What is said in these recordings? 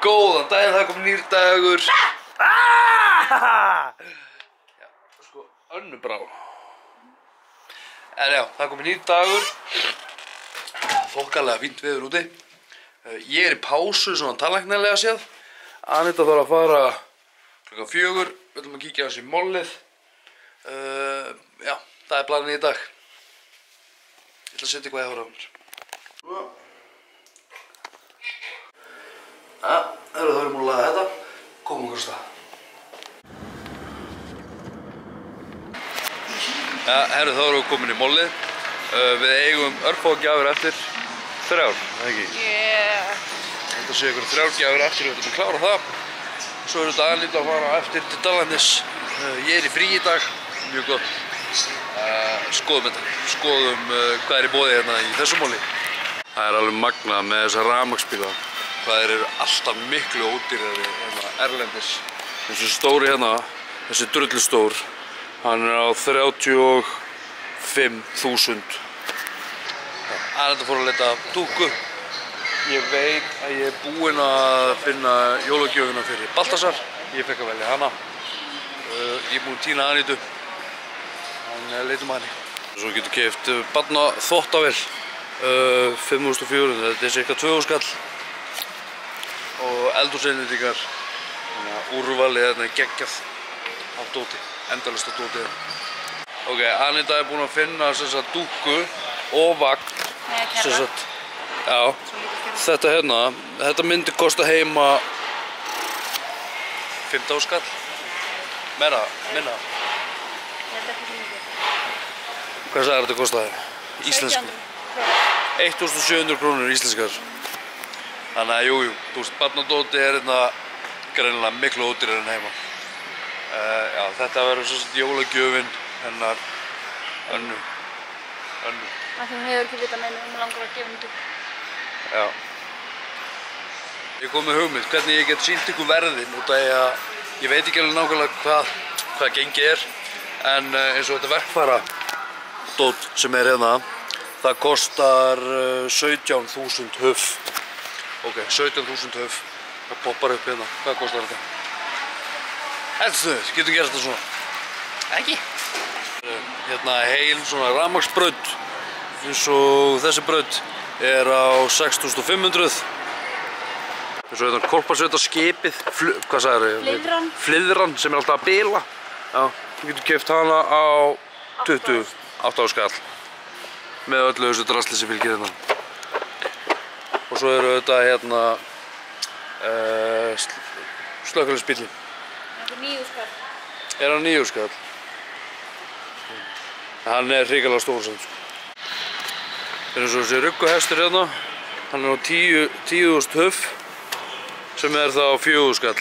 Góðan daginn, það kom nýr dagur. Já, sko, önnu brá. En já, það kom nýr dagur. Þokkalega fínt veður úti. Ég í pásu, svona tannlæknarlega séð. Anita þarf að fara klukkan 4. Við ætlum að kíkja á þessi mollið. Já, það planið í dag. Ég ætla að setja eitthvað yfir á mér. Það eru múin að laga þetta. Komum okkur á stað. Já, þá erum við komin í mollið. Við eigum örfáar gjafir eftir 3 ár, eða ekki? Yeah. Þetta séu ykkur 3 gjafir eftir, við ætlum að klára það. Svo eru þetta Anita að fara eftir til Dallandis. Ég er í frí í dag, mjög gott. Skoðum þetta, skoðum hvað er í boði hérna í þessu molli. Það er alveg magnað með þessa rafmagnsbíla. Hvað eru alltaf miklu ódýrari hérna erlendis. Þessi stóri hérna, þessi drullustór, hann er á 35.000. Anita fór að leita dúku. Ég veit að ég er búinn að finna jólagjöfina fyrir Baltasar. Ég fekk að velja hana. Ég er búinn að týna Anitu. Hann leitum að henni. Svo getur keypt barna þvottavél. 5.400, þetta er cirka 2.000 skall. Og eldhúsinnréttingar. Þannig að úrvalið hérna er geggjað af dóti. Endalaust af dóti. Ok, Anita er búinn að finna dúku og vagn. Já, þetta hérna, þetta myndi kosta heima 15 skall. Meira, minna. Hvað sagði þetta kostaði? Íslensku. 1.700 krónur íslenskar. Þannig að jú, þú veist, barnadóti er hérna greinilega miklu ódýrari en heima. Já, þetta verður jólagjöfin hennar Önnu. Það sem hefur ekki vitað neina langar að gefa henni dúku. Já. Ég kom með hugmynd, hvernig ég get sýnt ykkur verðin út af að ég veit ekki alveg nákvæmlega hvað gengið er. En eins og þetta verkfæra dót sem er hérna, það kostar 17.000 huff. Ok, 17.000 huff. Það poppar upp hérna. Hvað kostar þetta? Helstu, getur gert þetta svona? Ekki. Hérna heil svona rafmagnsbraut. Eins og þessi braut er á 6.500. Eins og þetta korpasveita skipið. Hvað sagði þér? Flyðran. Flyðran sem er alltaf að bila. Já, þú getur keypt hana á 28 skall. Með öllu þessu drasli sem fylgir hérna. Og svo eru þetta hérna slökkviliðsbíllinn. Þetta er 9 skall. Er hann 9 skall? Hann er hrikalega stór sem sko. Það er eins og þessi rugguhestur hérna. Hann er á 10.000 huff sem er þá 4 skall.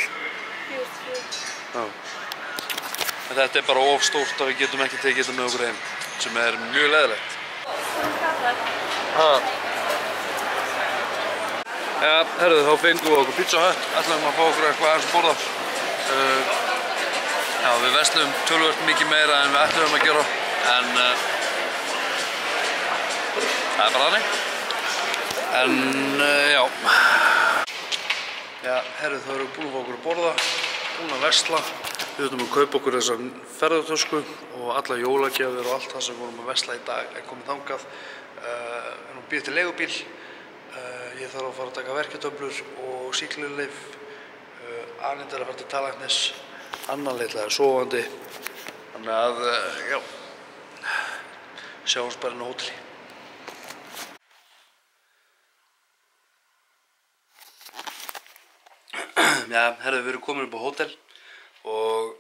4. Já. En þetta er bara of stórt að við getum ekki tekið þetta með okkur heim, sem er mjög leiðilegt. Ja, herðu, þá fengum við okkur Pizza Hut, ætlum að fá okkur eitthvað aðeins að borða. Já, við verslum töluvert mikið meira en við ætlum að gera, en það er bara þannig. En já. Já, herðu, þá erum við búin að fá okkur að borða, búin að versla. Við ætlum að kaupa okkur þessa ferðartösku og alla jólagjafir og allt það sem við vorum að versla í dag er komið þangað. Við erum að bíða til leigubíl. Ég þarf að fara að taka verkjatöflur og sýklalyf. Anita er að fara til tannlæknis. Anna litla er sofandi. Þannig að, já, sjáumst bara inn á hóteli. Já, herðu, við erum komin upp á hótel. Og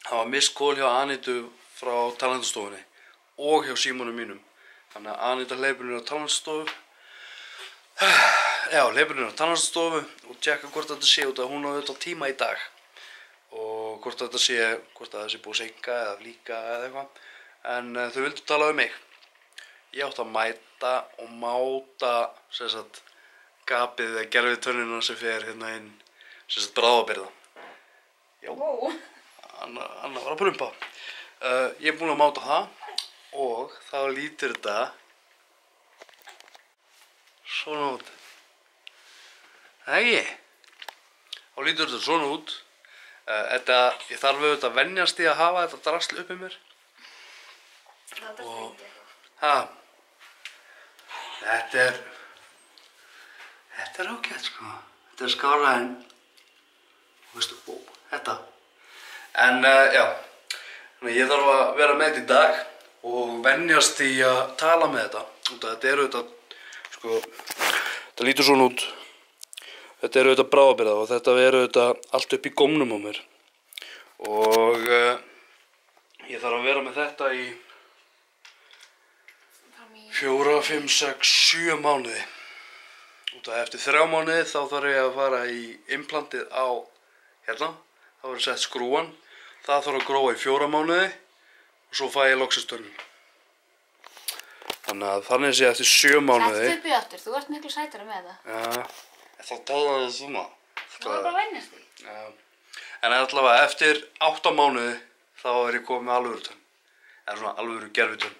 það var mist call hjá Anitu frá talnastofunni og hjá símanum mínum. Þannig að Anita hleypur niður á talnastofu. Já, hleypur niður á talnastofu og tjekka hvort þetta sé út að hún á þetta tíma í dag. Og hvort þetta sé, hvort það sé búið að seinka eða flíka eða eitthvað. En þau vildu tala um mig. Ég átti að mæta og máta gapið eða gervitönnina sem fer hérna inn, bráðabirgða. Já, Anna var að prumpa. Ég er búinn að máta það og þá lítur þetta svona út. Það ekki? þá lítur þetta svona út. Ég þarf auðvitað að venjast í að hafa þetta drasl uppi mér. Og, þetta er ágætt sko. Þetta er skárra en, veistu, þetta. En já, ég þarf að vera með þetta í dag og venjast í að tala með þetta. Þetta er auðvitað, sko, þetta lítur svona út. Þetta er auðvitað bráðabirgða og þetta er auðvitað allt upp í gómnum á mér. Og ég þarf að vera með þetta í 4, 5, 6, 7 mánuði. Eftir 3 mánuði þá þarf ég að fara í implantið á hérna. Það verður sett skrúan. Það þarf að gróa í 4 mánuði og svo fæ ég loksins tönnuna. Þannig sé eftir 7 mánuði. Þetta upp í aftur, þú ert miklu sætari með það. Já, þá talaði svona. Það var bara að venjast því. Já. En allavega eftir 8 mánuði þá er ég komið með alvöru tönn. Eða svona alvöru gerfitönn.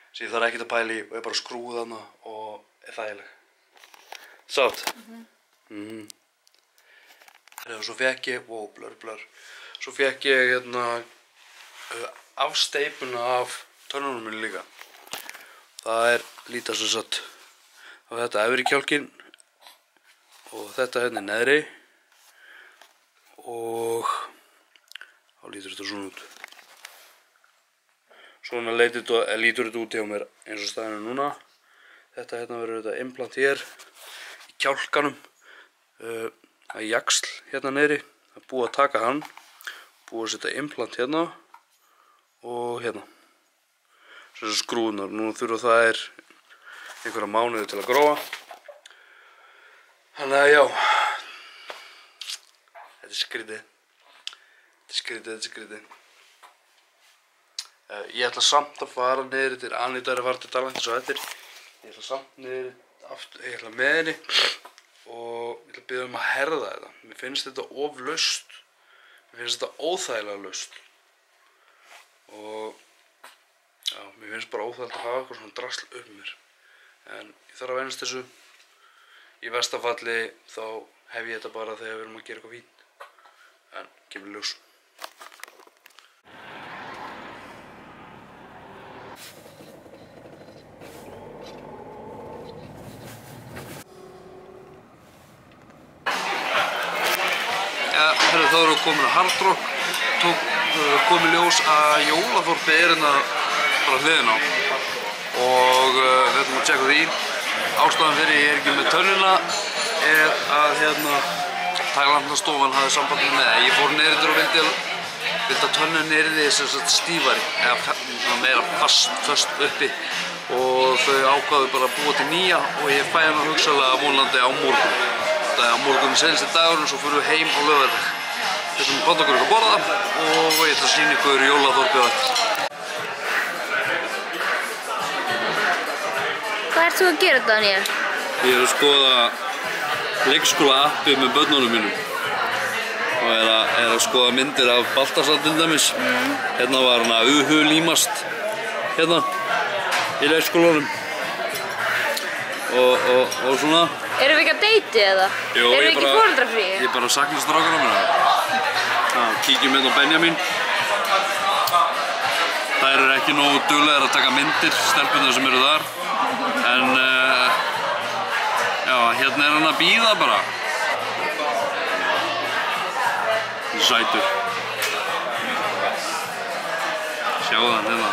Svo ég þarf ekkert að pæla í og ég bara skrúið hana og er þægileg. Sátt? Svo fekk ég, blur. Svo fekk ég hérna afsteipuna af tönnunum minni líka. Það er lítið svo satt. Og þetta efri kjálkinn og þetta hérna neðri. Og þá lítur þetta svona út. Svona lítur þetta út hjá mér eins og staðinu núna. Þetta hérna verður þetta implant hér í kjálkanum. Það er jaxl hérna niðri. Það er búið að taka hann. Búið að setja implant hérna og hérna. Svo skrúðunar. Nú þurfa þær einhverja mánuði til að gróa. Þannig að já. Þetta er skrítið. Þetta er skrítið. Ég ætla samt að fara niður til Anítar að fara til Dalandi svo eftir. Ég ætla samt niður aftur, ég ætla með henni og ég ætla að biðja að herða þetta. Mér finnst þetta of laust. Mér finnst þetta óþægilega laust. Og já, mér finnst bara óþægilegt að hafa eitthvað svona drasl upp mér. En ég þarf að venjast þessu. Í versta falli þá hef ég þetta bara þegar við erum að gera eitthvað fínt. En kemur ljós. Þá erum við komin að Hard Rock. Komið ljós að jólaþorpið er hérna bara hliðina á. Og við ætlum að tjekka því. Ástæðan fyrir ég er ekki með tönnuna er að Tæknilæknastofan hafði samband með mig. Ég fór niður og vildi að tönnin yrði stífari eða meira föst uppi og þau ákváðu bara að búa til nýja og ég fæ hana hugsanlega vonandi á morgun. Það er á morgun seinasti dagurinn og svo fyrir við heim á laugardag. Við ætlum að panta okkur eitthvað að borða og ég ætla að sýna ykkur jólaþorpið á eftir. Hvað ert þú að gera, Daniel? Ég er að skoða leikskóla appi með börnunum mínum og er að skoða myndir af Baltasar til dæmis. Hérna var hana UH límast hérna í leikskólanum og svona. Erum við ekki að deyti eða? Jú, erum við ekki foreldrafrí? Ég bara sakna strákana mína. Kíkjum hérna á Benjamin. Þær eru ekki nógu duglegar að taka myndir, stelpurnar sem eru þar. En já, hérna er hann að bíða bara. Það er sætur. Sjáðu hann hérna.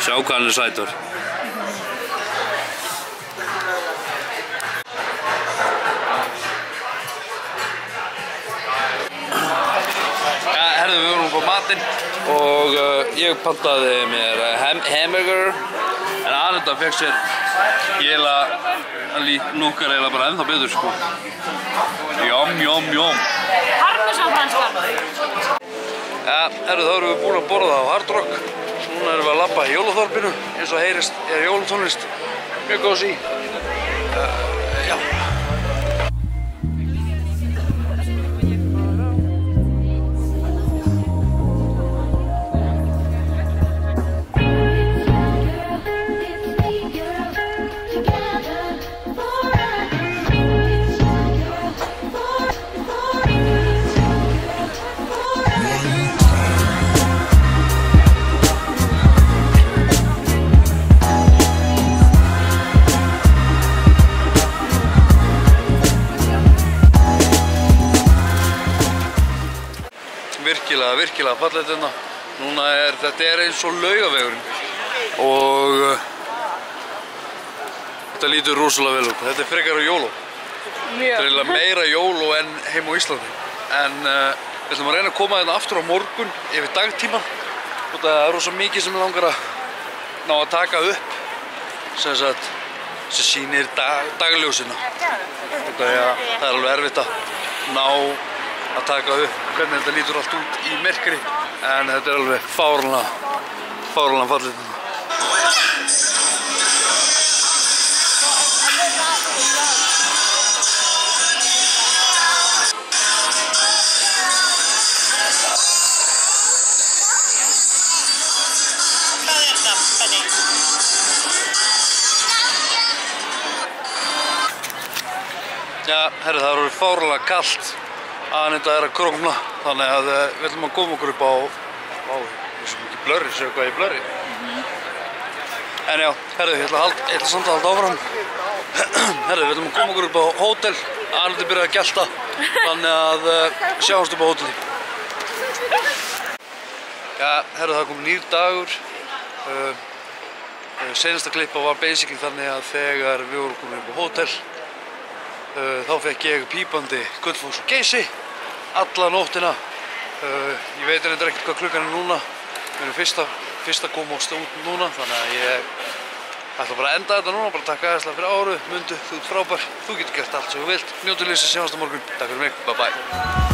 Sjá hvað hann er sætur. Herðu, við vorum á matinn og ég pantaði mér hamburger en Anita fekk sér nokkar eiginlega bara ennþá betur sko. Jóm. Parmesanfranskan. Ja, herðu, þá erum við búin að borða á Hard Rock. Núna erum við að labba í jólaþorpinu eins og heyrist er jólatónlist. Mjög góð sí. Já. virkilega fallegt hérna. Þetta er eins og Laugavegurinn og þetta lítur rosalega vel út. Þetta er frekar á jóló. Þetta er eiginlega meira jóló en heim á Íslandi. En við ætlum að reyna að koma hérna aftur á morgun yfir dagtíma. Það er rosa mikið sem langar að ná að taka upp sem sýnir dagljósina. Það er alveg erfitt að ná að taka upp hvernig þetta lítur allt út í myrkri, en þetta er alveg fáránlega fallegt. Já, herri, það er orðið fáránlega kalt að þetta er að krókna, þannig að við ætlum að koma okkur upp á ég er svo mikið blurri, séu hvað ég er blurri. En já, herri, ég ætla samt að halda áfram. Herri, við ætlum að koma okkur upp á hótel, að þetta byrjaði að gelta, þannig að sjáumst upp á hóteli. Já, herri, það kom nýr dagur. Seinasta klippa var basically þannig að þegar við vorum komin upp á hótel þá fekk ég pípandi Gullfoss og Geysi alla nóttina. Ég veit ekkert hvað klukkan er núna. Við erum fyrst að koma og út núna, þannig að ég ætla bara að enda þetta núna, bara takka aðeinslega fyrir áru. Mundu, þú ert frábær, þú getur gert allt sem þú vilt. Njótu lífsins, sjáumst á morgun. Takk fyrir mig, bye bye.